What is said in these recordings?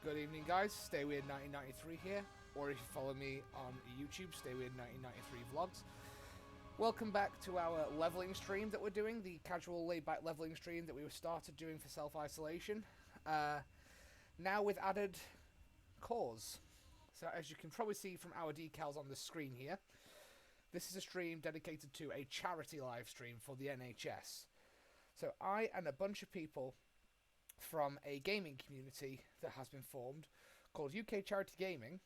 Good evening, guys. Stay Weird 1993 here, or if you follow me on YouTube, Stay Weird 1993 vlogs. Welcome back to our leveling stream that we're doing, the casual laid-back leveling stream that we started doing for self-isolation. Now with added cause. So as you can probably see from our decals on the screen here, this is a stream dedicated to a charity live stream for the NHS. So I and a bunch of people from a gaming community that has been formed called UK Charity Gaming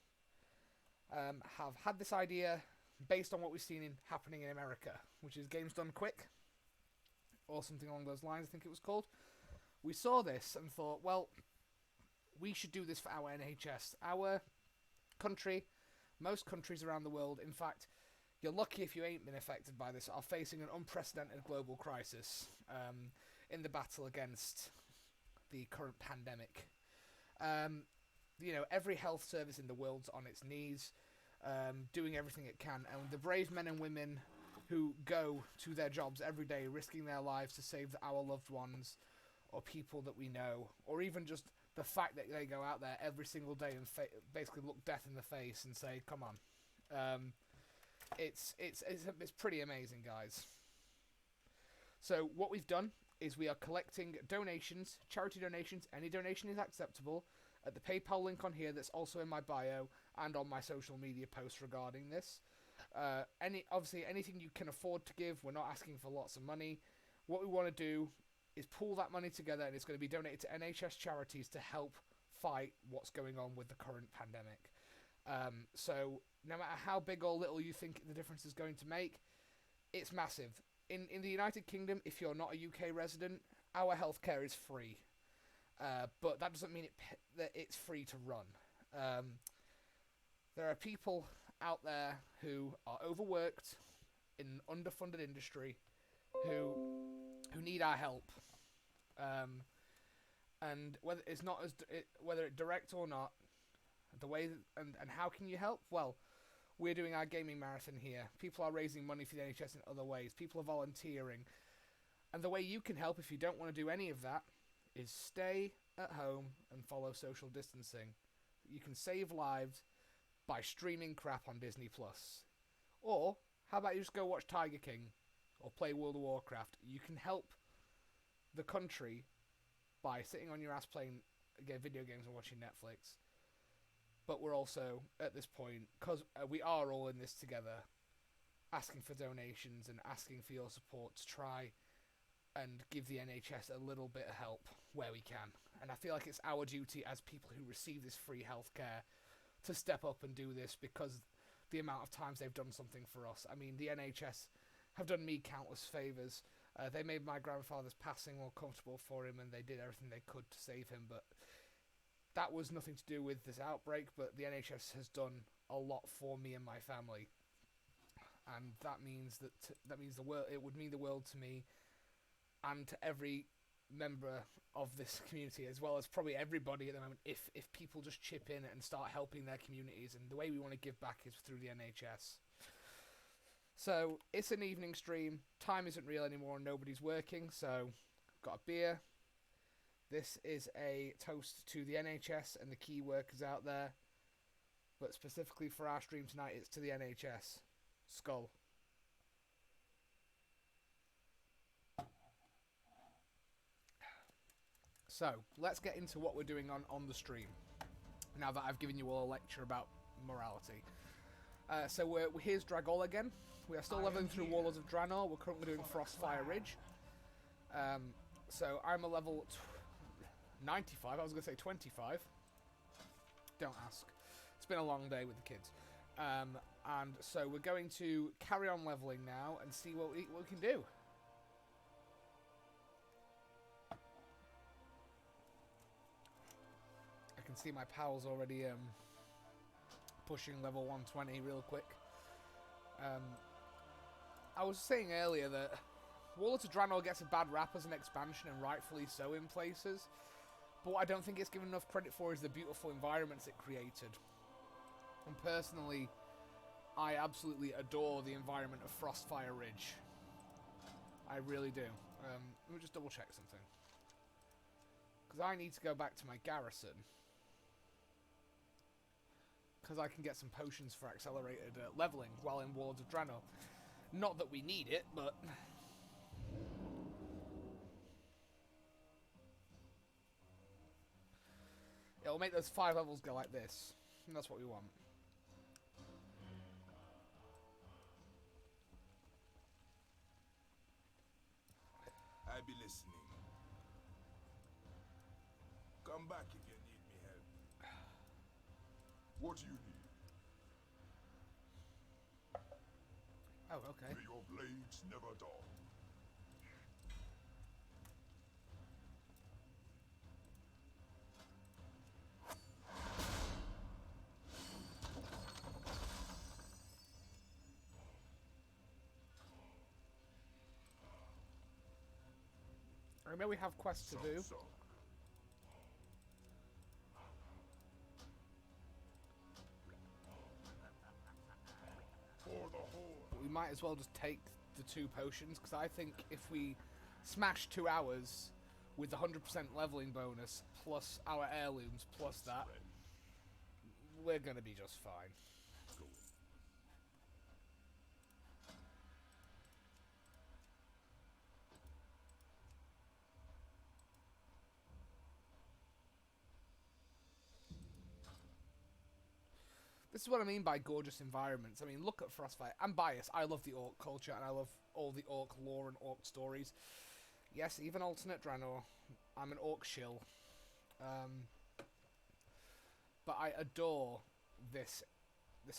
have had this idea based on what we've seen happening in America, which is games done quick, or something along those lines, I think it was called. We saw this and thought, well, we should do this for our NHS. Our country, most countries around the world, in fact, you're lucky if you ain't been affected by this, are facing an unprecedented global crisis in the battle against the current pandemic. Every health service in the world's on its knees, doing everything it can, and the brave men and women who go to their jobs every day, risking their lives to save our loved ones, or people that we know, or even just the fact that they go out there every single day and basically look death in the face and say, "Come on." It's pretty amazing, guys. So what we've done is we are collecting donations, charity donations. Any donation is acceptable at the PayPal link on here that's also in my bio and on my social media posts regarding this. Obviously anything you can afford to give. We're not asking for lots of money. What we want to do is pool that money together, and it's going to be donated to NHS charities to help fight what's going on with the current pandemic. So no matter how big or little you think the difference is going to make, it's massive. In the United Kingdom, if you're not a UK resident, our healthcare is free. But that doesn't mean that it's free to run. There are people out there who are overworked in an underfunded industry who need our help. And whether it's direct or not, the way and how can you help? Well, we're doing our gaming marathon here. People are raising money for the NHS in other ways. People are volunteering. And the way you can help if you don't want to do any of that is stay at home and follow social distancing. You can save lives by streaming crap on Disney+. Or, how about you just go watch Tiger King or play World of Warcraft? You can help the country by sitting on your ass playing video games and watching Netflix. But we're also, at this point, because we are all in this together, asking for donations and asking for your support to try and give the NHS a little bit of help where we can. And I feel like it's our duty as people who receive this free healthcare to step up and do this, because the amount of times they've done something for us. I mean, the NHS have done me countless favours. They made my grandfather's passing more comfortable for him, and they did everything they could to save him, but that was nothing to do with this outbreak. But the NHS has done a lot for me and my family, and that means the world. It would mean the world to me and to every member of this community, as well as probably everybody at the moment, if people just chip in and start helping their communities. And the way we want to give back is through the NHS. So it's an evening stream. Time isn't real anymore and nobody's working, so I've got a beer. This is a toast to the NHS and the key workers out there. But specifically for our stream tonight, it's to the NHS. Skull. So, let's get into what we're doing on the stream, now that I've given you all a lecture about morality. So here's Dragol again. We are still leveling through Warlords of Draenor. We're currently doing Frostfire Ridge. So I'm a level 95, I was going to say 25. Don't ask. It's been a long day with the kids. And so we're going to carry on leveling now and see what we can do. I can see my pals already pushing level 120 real quick. I was saying earlier that Warlords of Draenor gets a bad rap as an expansion, and rightfully so in places. But what I don't think it's given enough credit for is the beautiful environments it created. And personally, I absolutely adore the environment of Frostfire Ridge. I really do. Let me just double check something. Because I need to go back to my garrison. because I can get some potions for accelerated leveling while in Warlords of Draenor. Not that we need it, but... It'll make those 5 levels go like this. And that's what we want. I be listening. Come back if you need me help. What do you need? Oh, okay. May your blades never dull. I know we have quests to do. But we might as well just take the 2 potions, because I think if we smash 2 hours with the 100% leveling bonus, plus our heirlooms, plus that, we're going to be just fine. This is what I mean by gorgeous environments. I mean, look at Frostfire. I'm biased. I love the Orc culture, and I love all the Orc lore and Orc stories. Yes, even alternate Draenor. I'm an Orc shill. But I adore this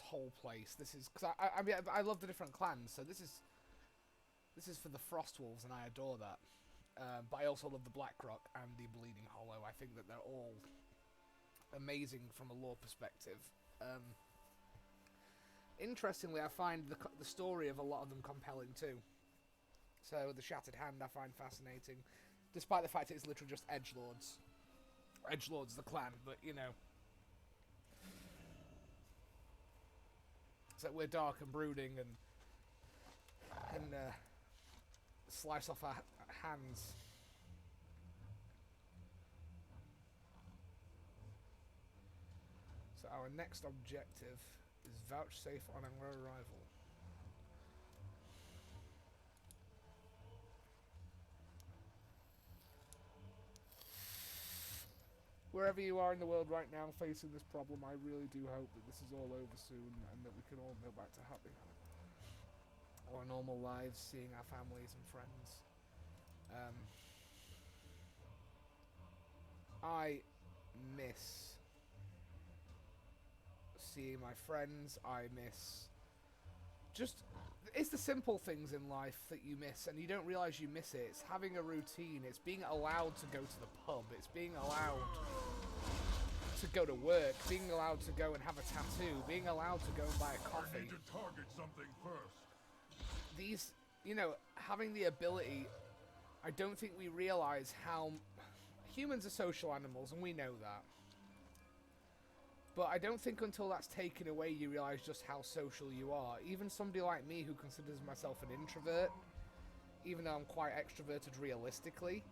whole place. This is... Because I mean, I love the different clans, so this is for the Frostwolves, and I adore that. But I also love the Blackrock and the Bleeding Hollow. I think that they're all amazing from a lore perspective. Interestingly, I find the story of a lot of them compelling too. So the Shattered Hand I find fascinating, despite the fact it's literally just edgelords. Edgelords the clan, but you know. So we're dark and brooding and slice off our hands. So our next objective is vouchsafe on our arrival. Wherever you are in the world right now facing this problem, I really do hope that this is all over soon and that we can all go back to happy our normal lives, seeing our families and friends. I miss seeing my friends. I miss just... It's the simple things in life that you miss, and you don't realise you miss it. It's having a routine. It's being allowed to go to the pub. It's being allowed to go to work. Being allowed to go and have a tattoo. Being allowed to go and buy a coffee. I need to target something first. These, you know, having the ability... I don't think we realise how... Humans are social animals, and we know that. But I don't think until that's taken away you realise just how social you are. Even somebody like me who considers myself an introvert, even though I'm quite extroverted realistically,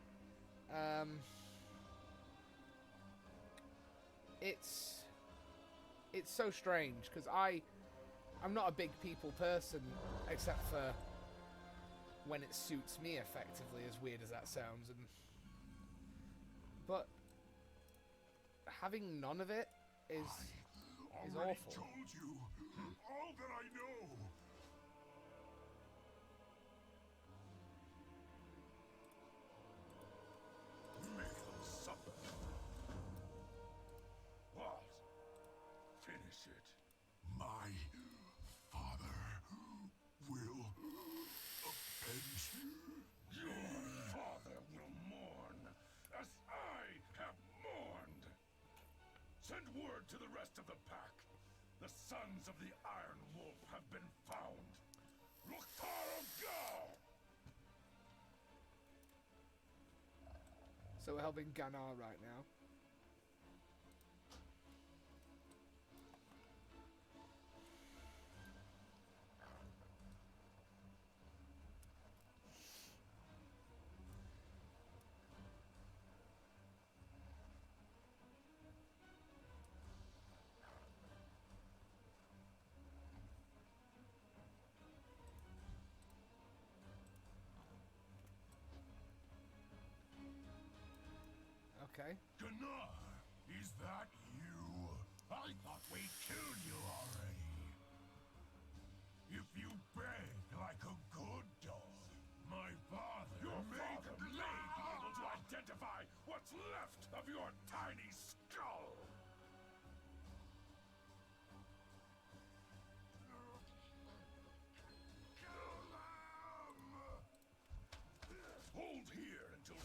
it's so strange, because I'm not a big people person, except for when it suits me effectively, as weird as that sounds. But having none of it is awful. I told you all that I know. Make them suffer. What? Finish it. My father will avenge you. Your father will mourn as I have mourned. Send word to the rest of the pack. The sons of the Iron Wolf have been found. Loktar of Gao! So we're helping Ganar right now. Okay. Gunnar, is that you? I thought we killed you already. If you beg like a good dog, my father may be able to identify what's left of your tiny skull. Kill them! Hold here until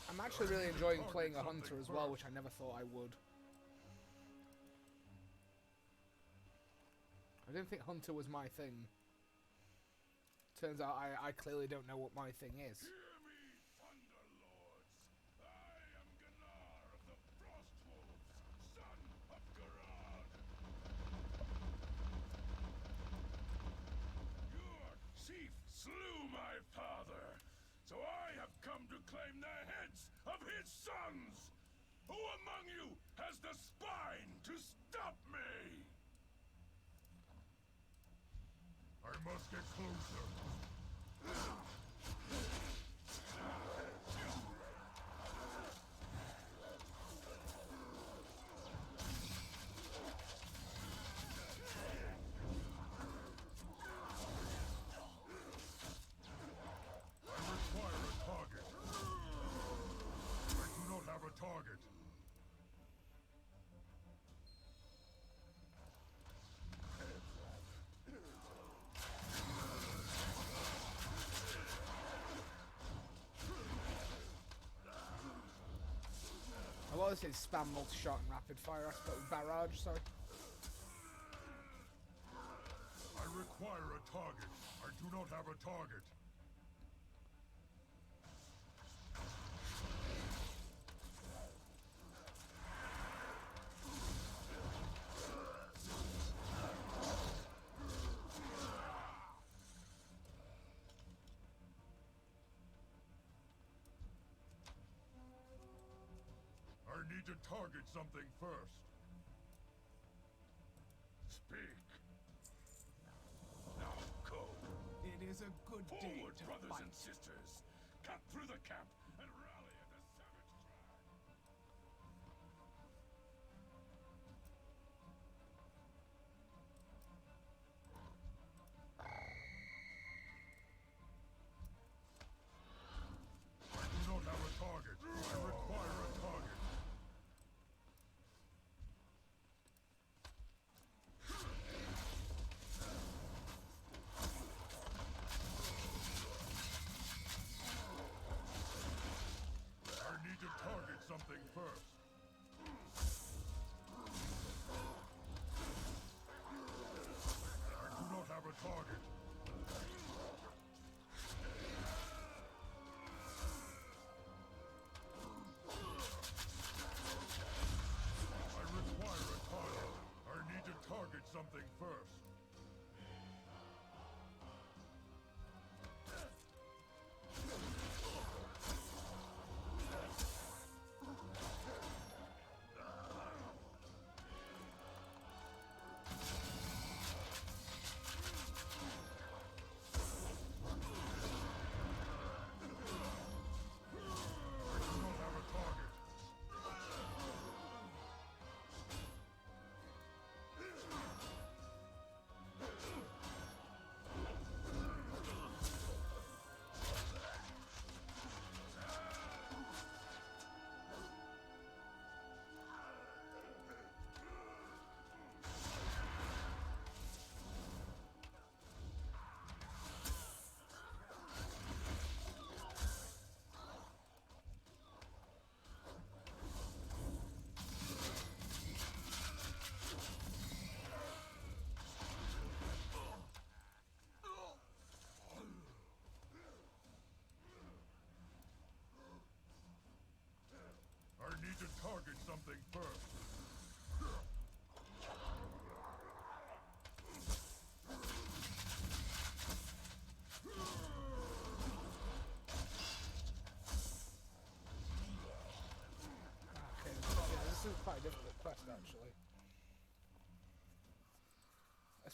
I'm actually really enjoying playing a hunter as well, which I never thought I would. I didn't think hunter was my thing. Turns out I clearly don't know what my thing is. Hear me, Thunder Lords! I am Gunnar of the Frostwolves, son of Garad. Your chief slew my father, so I have come to claim the heads of his sons! Who among you has the spine to stop me? I must get closer. Target. I want to say spam multi-shot and rapid fire, barrage, sorry. I require a target. I do not have a target. I need to target something first. Speak. Now go. It is a good day Forward, to brothers fight. and sisters. Cut through the camp and rally at the savage tribe. I do not have a target. I require a target. I need to target something first. I do not have a target. I require a target. I need to target something first.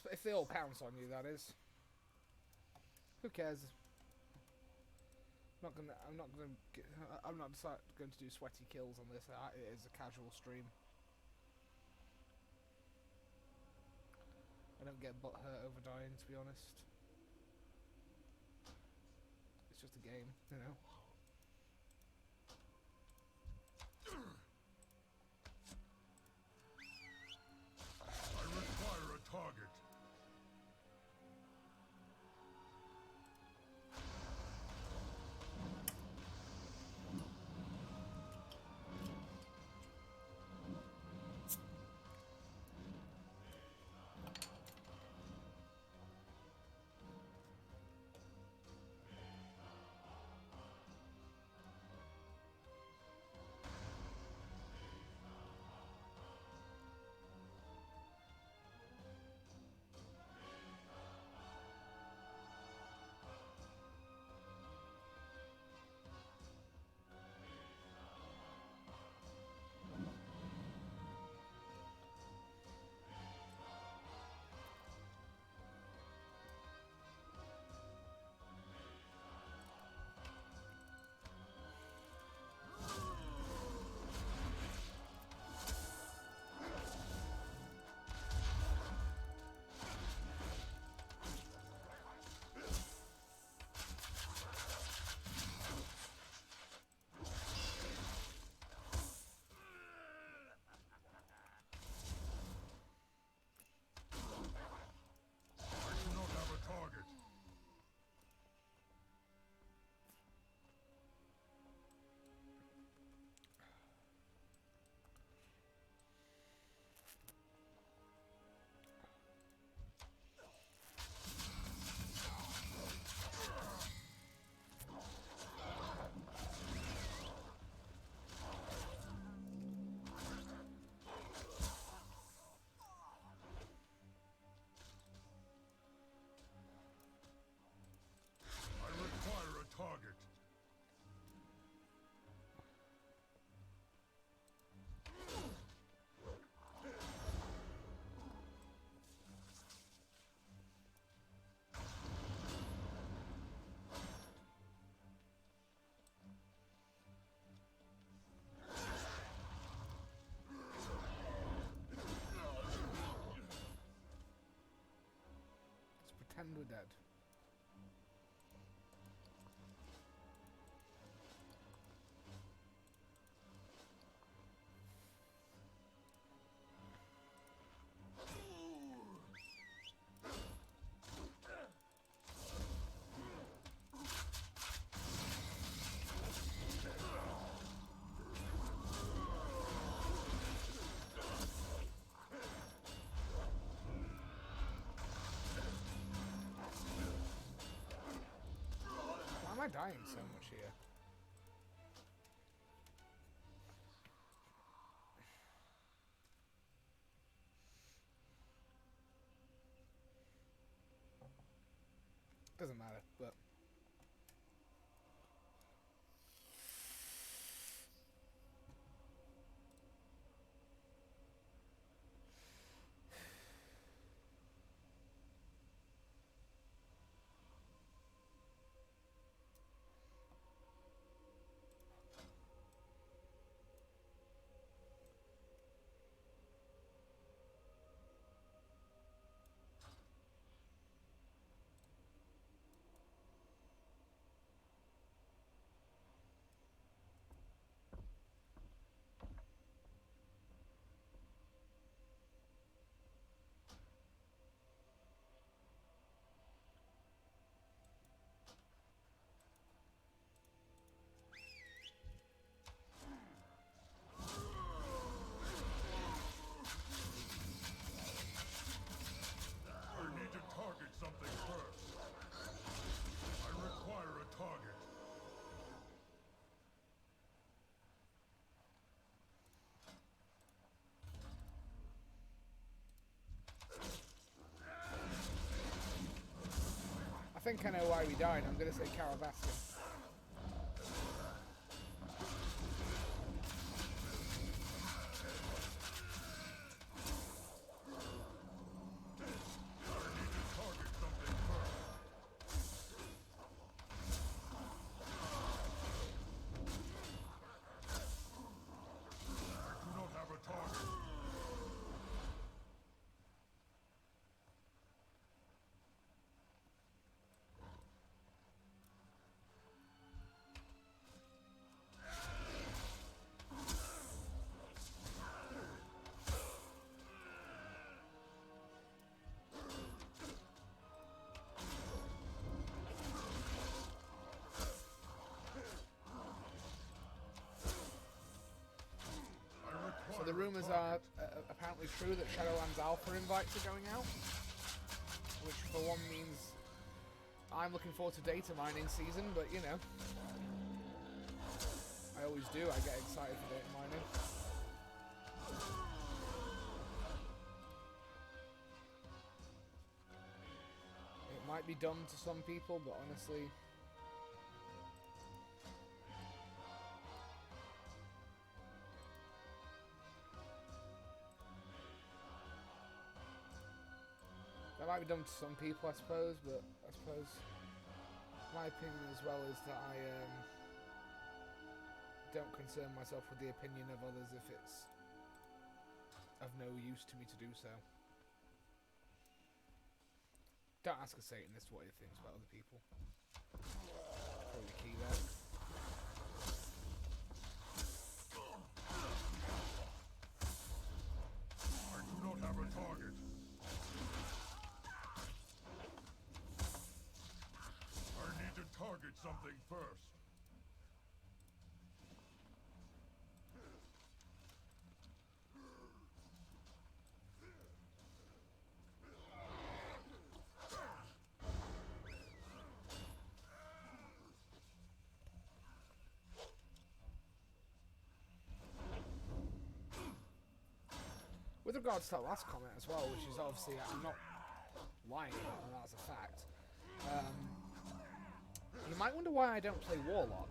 If they all pounce on you, that is. Who cares? I'm not going to do sweaty kills on this. It is a casual stream. I don't get butt hurt over dying, to be honest. It's just a game, you know. I require a target. Target. Let's pretend we're dead. Why am I dying so much here? Doesn't matter, but I think I know why we died. I'm going to say Carabaskin. rumours are apparently true that Shadowlands Alpha invites are going out, which for one means I'm looking forward to data mining season, but you know, I always do, I get excited for data mining. It might be dumb to some people, but honestly, that might be dumb to some people, I suppose, but I suppose my opinion as well is that I don't concern myself with the opinion of others if it's of no use to me to do so. Don't ask a Satanist what he thinks about other people. Probably the key there. I do not have a target. I need to target something first. With regards to that last comment as well, which is obviously, I'm not lying about that, that's a fact. You might wonder why I don't play Warlock.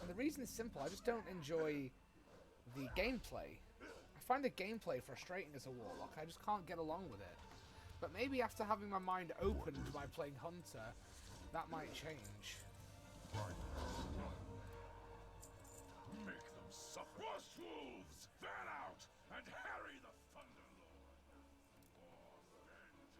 And the reason is simple, I just don't enjoy the gameplay. I find the gameplay frustrating as a Warlock, I just can't get along with it. But maybe after having my mind opened by playing Hunter, that might change. Make them suffer. Frost wolves, fan out and harry the Thunderlord. For vengeance.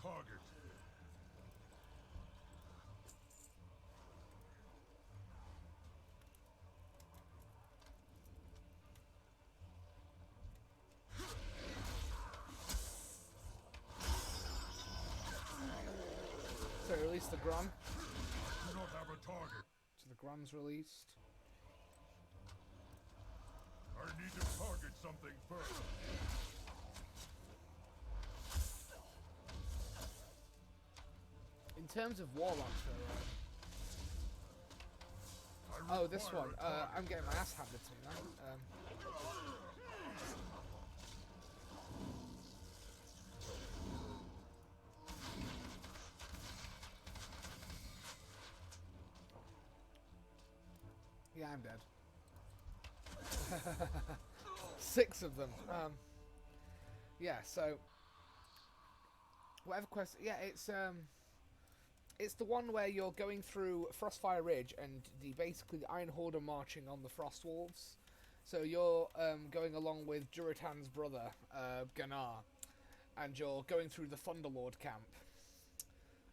Target. So release the Grun. Do not have a target. So the Grun's released. I need to target something first. In terms of Warlocks, though, oh, this one. I'm getting my ass handed to me, man. Yeah, I'm dead. 6 of them. Yeah, so whatever quest. Yeah, it's the one where you're going through Frostfire Ridge and basically the Iron Horde are marching on the Frost Wolves. So you're going along with Durotan's brother, Gunnar, and you're going through the Thunderlord camp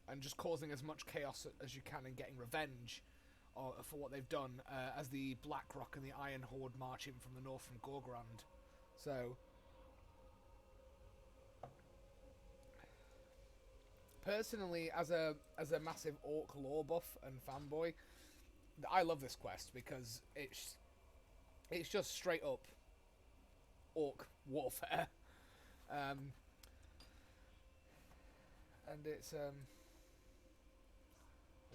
and just causing as much chaos as you can and getting revenge for what they've done as the Blackrock and the Iron Horde march in from the north from Gorgrand. So, personally, as a massive Orc lore buff and fanboy, I love this quest because it's just straight up Orc warfare. And it's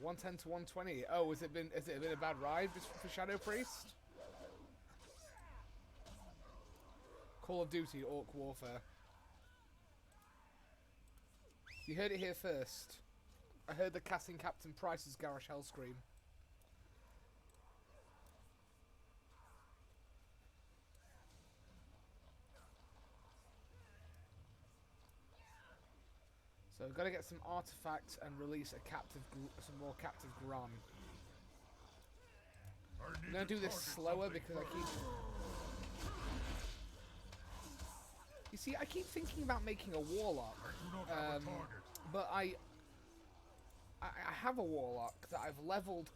110 to 120. Oh, has it been a bad ride for Shadow Priest? Call of Duty Orc Warfare. You heard it here first. I heard the casting Captain Price's Garrosh Hellscream. So we've got to get some artifacts and release some more captive Gran. I'm going to do this slower because I keep... You see, I keep thinking about making a Warlock. But I have a Warlock that I've leveled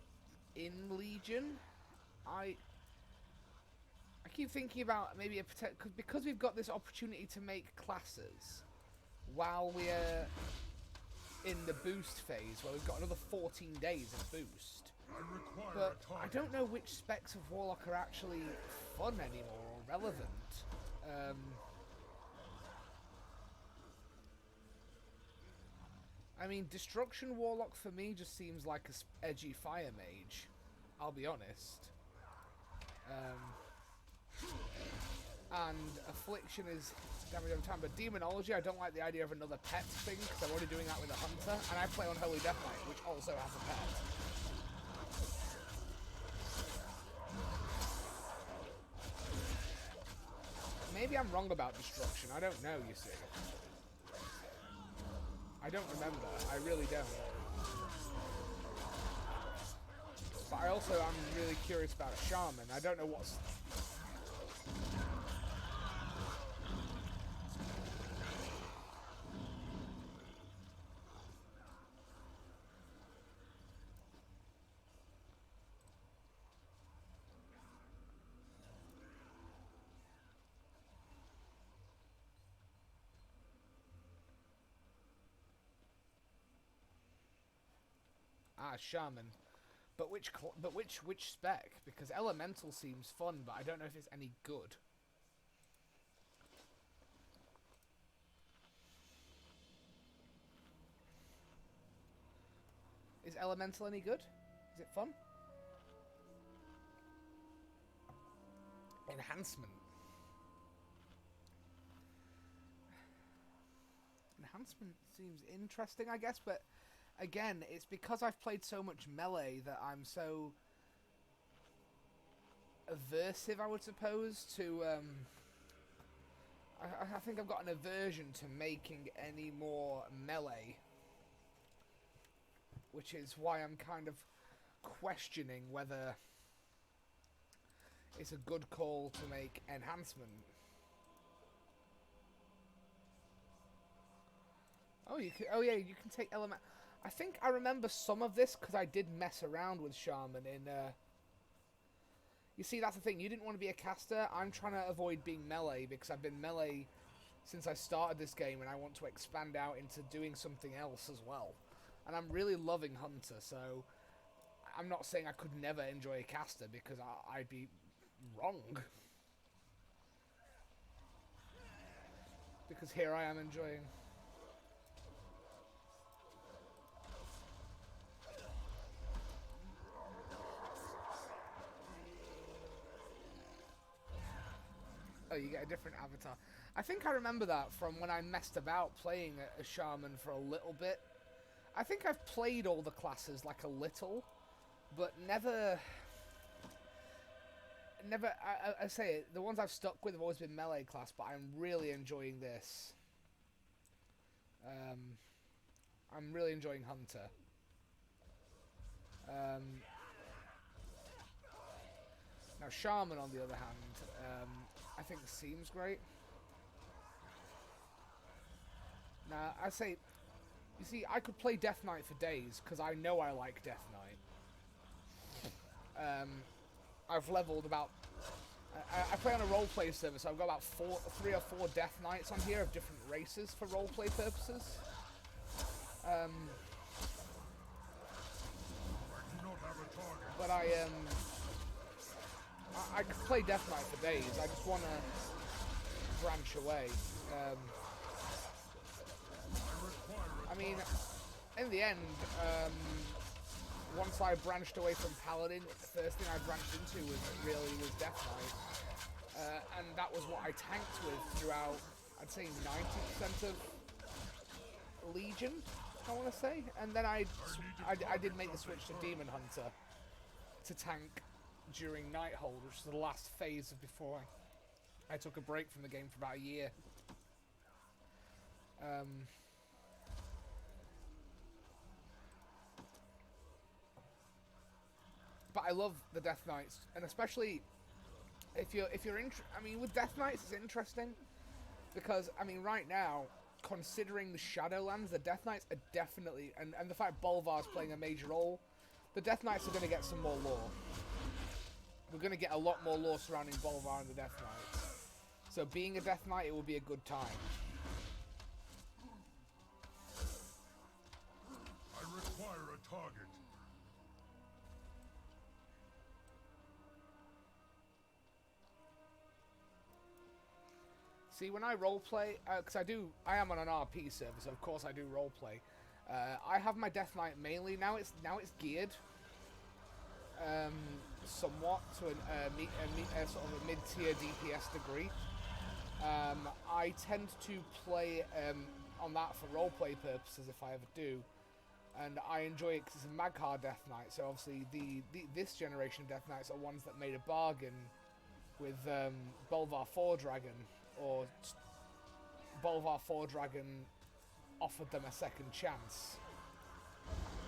in Legion. I keep thinking about maybe because we've got this opportunity to make classes while we're in the boost phase, where we've got another 14 days of boost. But I don't know which specs of Warlock are actually fun anymore or relevant. I mean, Destruction Warlock for me just seems like a edgy fire mage. I'll be honest. And Affliction is damage over time, but Demonology, I don't like the idea of another pet thing, because I'm already doing that with a Hunter, and I play on Holy Death Knight, which also has a pet. Maybe I'm wrong about Destruction, I don't know, you see. I don't remember, I really don't. But I also am really curious about a Shaman, I don't know what's... Shaman, but which spec? Because Elemental seems fun, but I don't know if it's any good. Is Elemental any good? Is it fun? Enhancement. Enhancement seems interesting, I guess, but again, it's because I've played so much melee that I'm so aversive, I would suppose, to... I think I've got an aversion to making any more melee. Which is why I'm kind of questioning whether it's a good call to make enhancement. Oh, yeah, you can take element... I think I remember some of this because I did mess around with Shaman in... You see, that's the thing. You didn't want to be a caster. I'm trying to avoid being melee because I've been melee since I started this game and I want to expand out into doing something else as well. And I'm really loving Hunter, so I'm not saying I could never enjoy a caster because I'd be wrong. Because here I am enjoying... Oh, you get a different avatar. I think I remember that from when I messed about playing a Shaman for a little bit. I think I've played all the classes like a little, but never... I say it, the ones I've stuck with have always been melee class, but I'm really enjoying this. I'm really enjoying Hunter. Now Shaman, on the other hand, I think seems great. Now, I say, you see, I could play Death Knight for days, because I know I like Death Knight. I've leveled about... I play on a roleplay server, so I've got about 3 or 4 Death Knights on here of different races for roleplay purposes. But I could play Death Knight for days. I just want to branch away. I mean, in the end, once I branched away from Paladin, the first thing I branched into was Death Knight. And that was what I tanked with throughout, I'd say 90% of Legion, I want to say. And then I did make the switch to Demon Hunter to tank during Nighthold, which was the last phase of before I took a break from the game for about a year. But I love the Death Knights, and especially if you're I mean, with Death Knights it's interesting because I mean right now, considering the Shadowlands, the Death Knights are definitely, and the fact Bolvar's playing a major role, the Death Knights are going to get some more lore. We're going to get a lot more lore surrounding Bolvar and the Death Knights. So being a Death Knight, it will be a good time. I require a target. See, when I roleplay, because I am on an RP server, so of course I do roleplay. I have my Death Knight mainly now. It's geared somewhat to a sort of a mid-tier DPS degree. I tend to play on that for roleplay purposes if I ever do, and I enjoy it because it's a Mag'har Death Knight. So obviously this generation of Death Knights are ones that made a bargain with Bolvar 4 Dragon, or Bolvar 4 Dragon offered them a second chance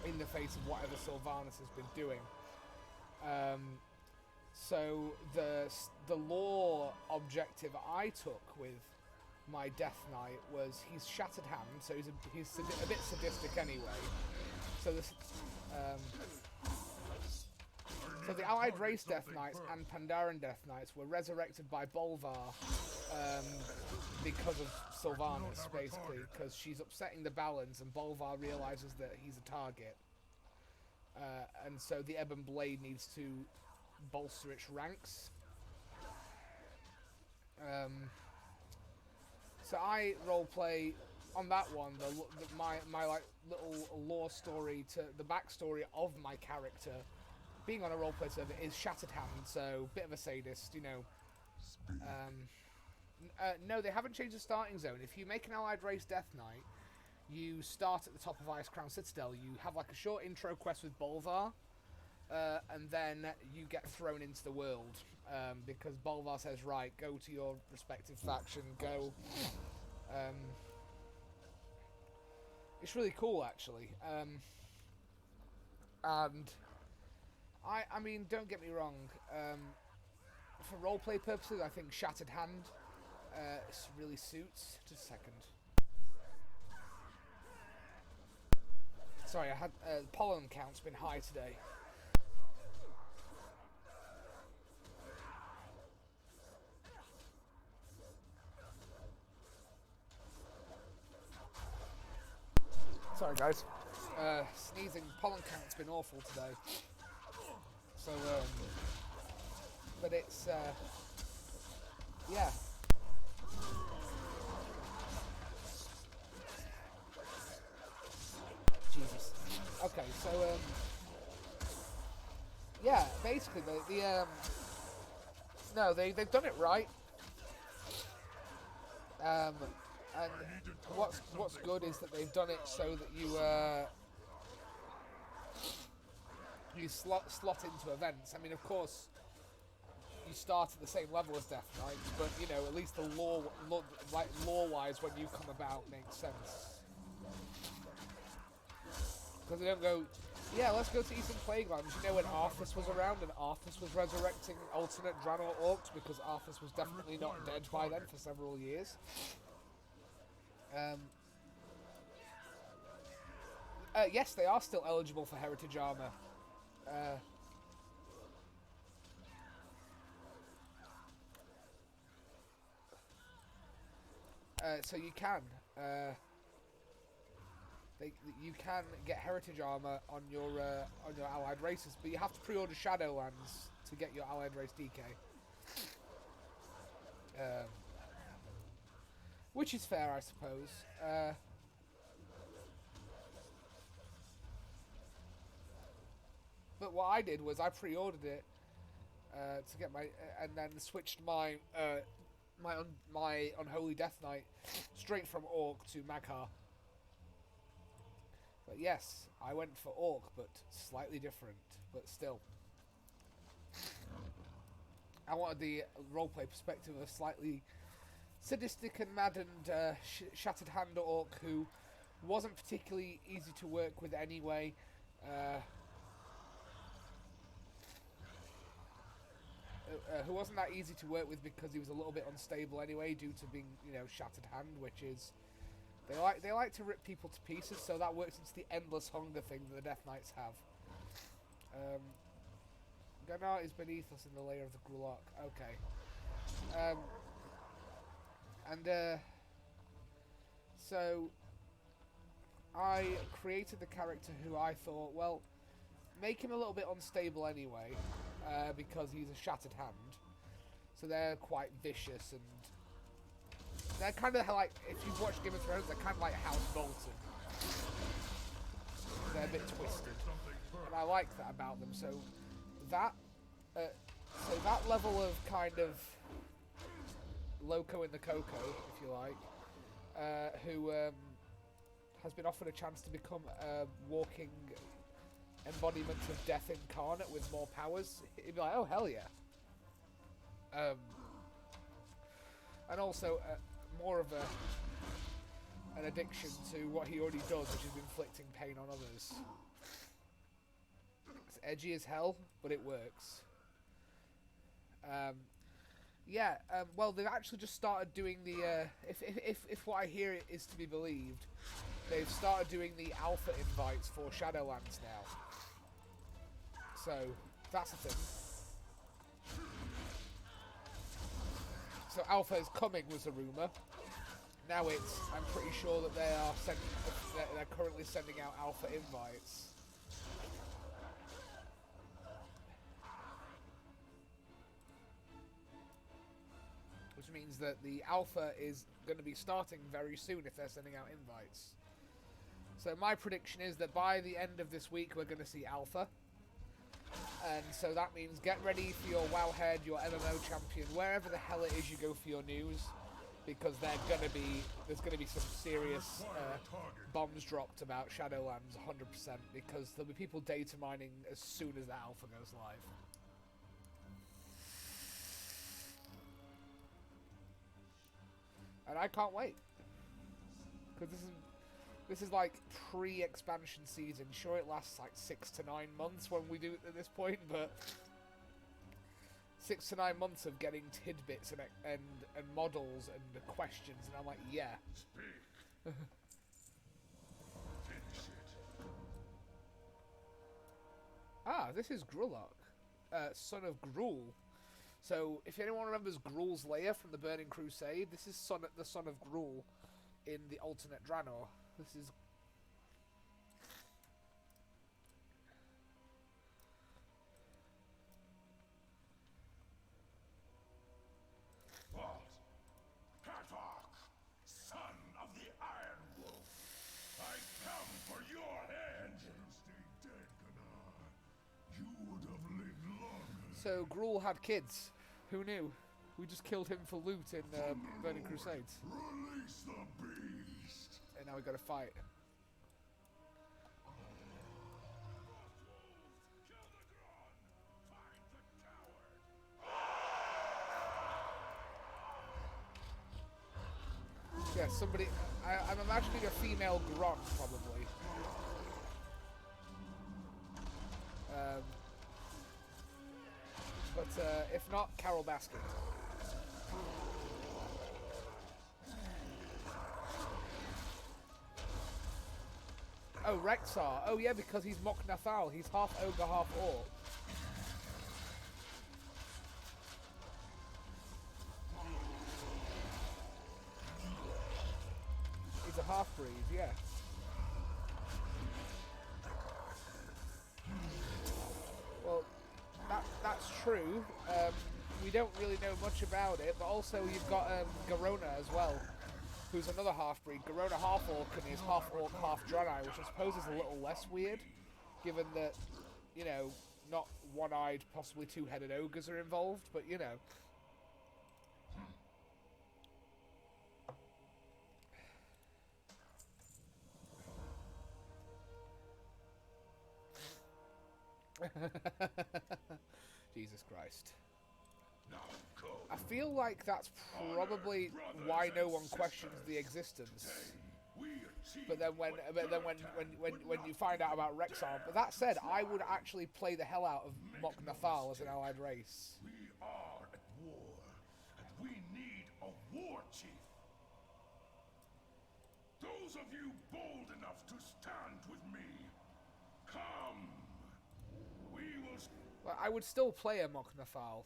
in the face of whatever Sylvanas has been doing. So the lore objective I took with my Death Knight was he's Shattered Hand, so he's a bit sadistic anyway. So this so the Allied Race Death Knights and Pandaren Death Knights were resurrected by Bolvar because of Sylvanas, basically, because she's upsetting the balance and Bolvar realizes that he's a target. And so the Ebon Blade needs to bolster its ranks. So I roleplay on that one, my like little lore story to the backstory of my character being on a roleplay server is Shattered Hand, so bit of a sadist, you know. No, they haven't changed the starting zone. If you make an Allied Race Death Knight, you start at the top of Icecrown Citadel. You have like a short intro quest with Bolvar, and then you get thrown into the world because Bolvar says, right, go to your respective faction, go. It's really cool, actually. And I mean, don't get me wrong. For roleplay purposes, I think Shattered Hand really suits. Just a second. Sorry, I had pollen count's been high today. Sorry, guys. Sneezing, pollen count's been awful today. So, but it's, yeah. Jesus. Okay, so, yeah, basically, no, they've done it right. And what's good is that they've done it so that you slot into events. I mean, of course, you start at the same level as Death Knights, but you know, at least the lore-wise, when you come about, makes sense. Because they don't go, yeah, let's go to Eastern Plaguelands. You know, when Arthas was around and Arthas was resurrecting alternate Draenor orcs, because Arthas was definitely not dead by then for several years. Yes, they are still eligible for heritage armor. So you can. You can get heritage armor on your allied races, but you have to pre-order Shadowlands to get your allied race DK. Which is fair, I suppose. But what I did was I pre-ordered it to get my, and then switched my my Unholy Death Knight straight from Orc to Maghar. But yes, I went for Orc, but slightly different, but still. I wanted the roleplay perspective of a slightly sadistic and maddened Shattered Hand Orc who wasn't particularly easy to work with anyway. Who wasn't that easy to work with because he was a little bit unstable anyway due to being, you know, Shattered Hand, which is... They like to rip people to pieces, so that works into the endless hunger thing that the Death Knights have. Gunnar is beneath us in the layer of the Grulak. Okay. So I created the character who I thought, well, make him a little bit unstable anyway, because he's a Shattered Hand. So they're quite vicious, and they're kind of like, if you've watched Game of Thrones, they're kind of like House Bolton. They're a bit twisted, and I like that about them. So that level of kind of Loco in the Coco, if you like, who has been offered a chance to become a walking embodiment of death incarnate with more powers, he'd be like, oh hell yeah. And also more of an addiction to what he already does, which is inflicting pain on others. It's edgy as hell, but it works. Well, they've actually just started doing the, if what I hear is to be believed, they've started doing the alpha invites for Shadowlands now. So, that's a thing. So alpha is coming was a rumour. Now I'm pretty sure that they're currently sending out alpha invites. Which means that the alpha is going to be starting very soon if they're sending out invites. So my prediction is that by the end of this week we're going to see alpha. And so that means get ready for your Wowhead, your MMO champion, wherever the hell it is you go for your news, because there's going to be some serious bombs dropped about Shadowlands 100%, because there'll be people data mining as soon as the alpha goes live. And I can't wait, because this is like pre-expansion season. Sure, it lasts like 6 to 9 months when we do it at this point, but 6 to 9 months of getting tidbits and models and questions, and I'm like, yeah. Speak. Finish it. Ah, this is Grulak, son of Gruul. So, if anyone remembers Gruul's lair from the Burning Crusade, this is the son of Gruul in the alternate Draenor. This is... What? Katok, son of the Iron Wolf. I come for your head. Stay dead, Gunnar. You would have lived longer. So, Gruul had kids. Who knew? We just killed him for loot in Burning Crusades. Release the beast. And now we gotta fight. Yeah, somebody... I'm imagining a female Gron, probably. But if not, Carol Baskin. Oh, Rexar. Oh, yeah, because he's Mok Nathal. He's half ogre, half orc. He's a half-breed, yeah. Well, that's true. We don't really know much about it, but also you've got Garona as well, who's another half-breed. Garona half-orc and he's half-orc, half-Draenei, which I suppose is a little less weird, given that, you know, not one-eyed, possibly two-headed ogres are involved, but, you know. Jesus Christ. I feel like that's probably why no one questions the existence. But then when you find out about Rexar, but that said, I would actually play the hell out of Mok Nathal as an allied race. We are at war, and we need a war chief. Those of you bold enough to stand with me, come. We will. Well, I would still play a Mok Nathal.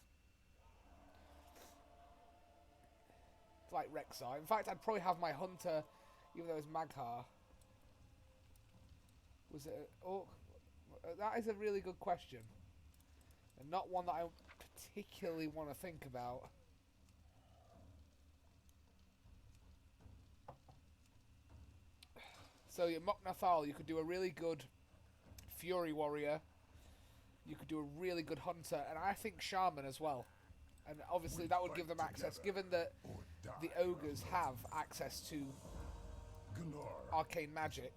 Like Rexar. In fact, I'd probably have my hunter, even though it's Maghar. Was it? Oh, that is a really good question, and not one that I particularly want to think about. So your Mok Nathal, you could do a really good Fury Warrior. You could do a really good hunter, and I think Shaman as well. And obviously that would give them access, given that the ogres have access to arcane magic.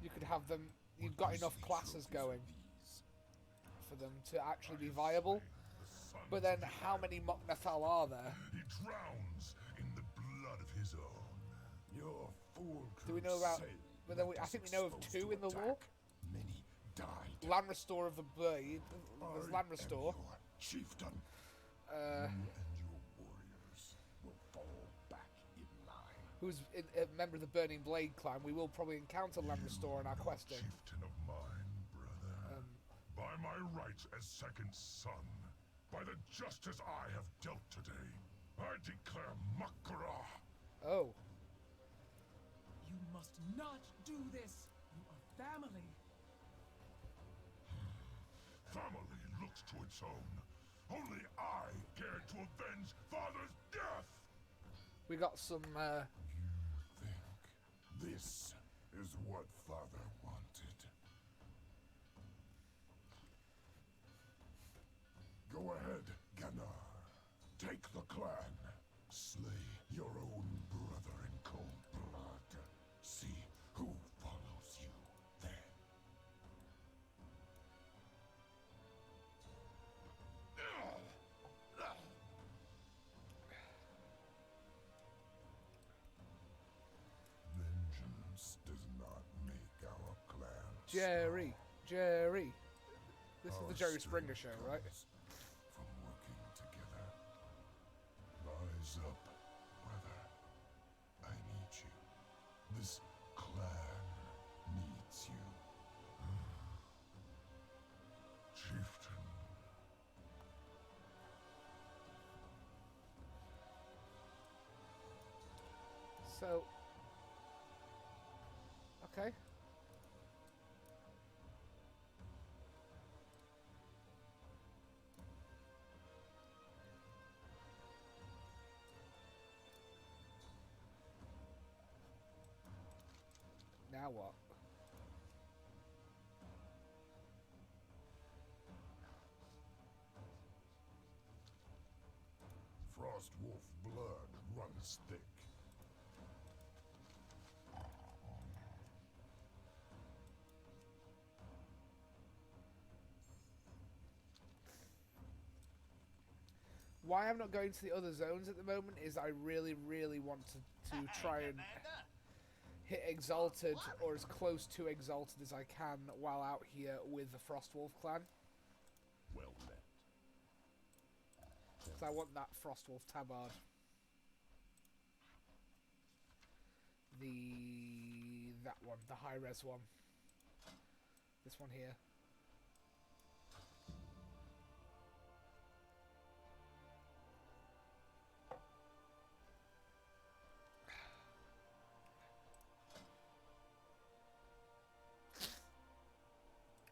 You could have them. You've got enough classes going for them to actually be viable. But then, how many Mok Nathal are there? He drowns in the blood of his own. Your fool. Do we know about? But then I think we know of 2 in the lore. Many died. Land Restore of the Blade. There's Land Restore. Chieftain. You and your warriors will fall back in line. Who's a member of the Burning Blade clan? We will probably encounter Land Restore in our questing. Chieftain of mine, brother. By my rights as second son, by the justice I have dealt today, I declare Makara. Oh. You must not do this. You are family. Family looks to its own. Only I care to avenge father's death. We got some. You think this is what father wanted? Go ahead, Ganar. Take the clan. Slay your own brother in cold blood. See who follows you then. Vengeance does not make our clan Jerry. This is the Jerry Springer show, right? From working together. Rise up, brother. I need you. This clan needs you. Chieftain. So. Okay. Now what? Frost wolf blood runs thick. Why I'm not going to the other zones at the moment is I really, really want to try and hit Exalted, or as close to Exalted as I can, while out here with the Frostwolf clan. Well met. Because I want that Frostwolf tabard. that one, the high-res one. This one here.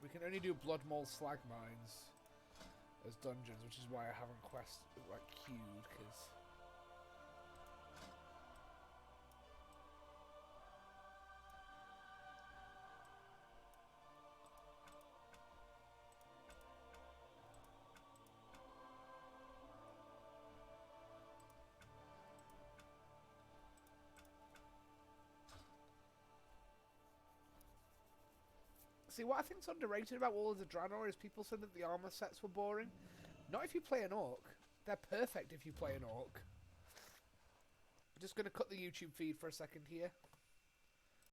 We can only do blood mold slag mines as dungeons, which is why I haven't queued, because... See, what I think's underrated about Wall of the Draenor is people said that the armor sets were boring. Not if you play an orc. They're perfect if you play an orc. I'm just going to cut the YouTube feed for a second here.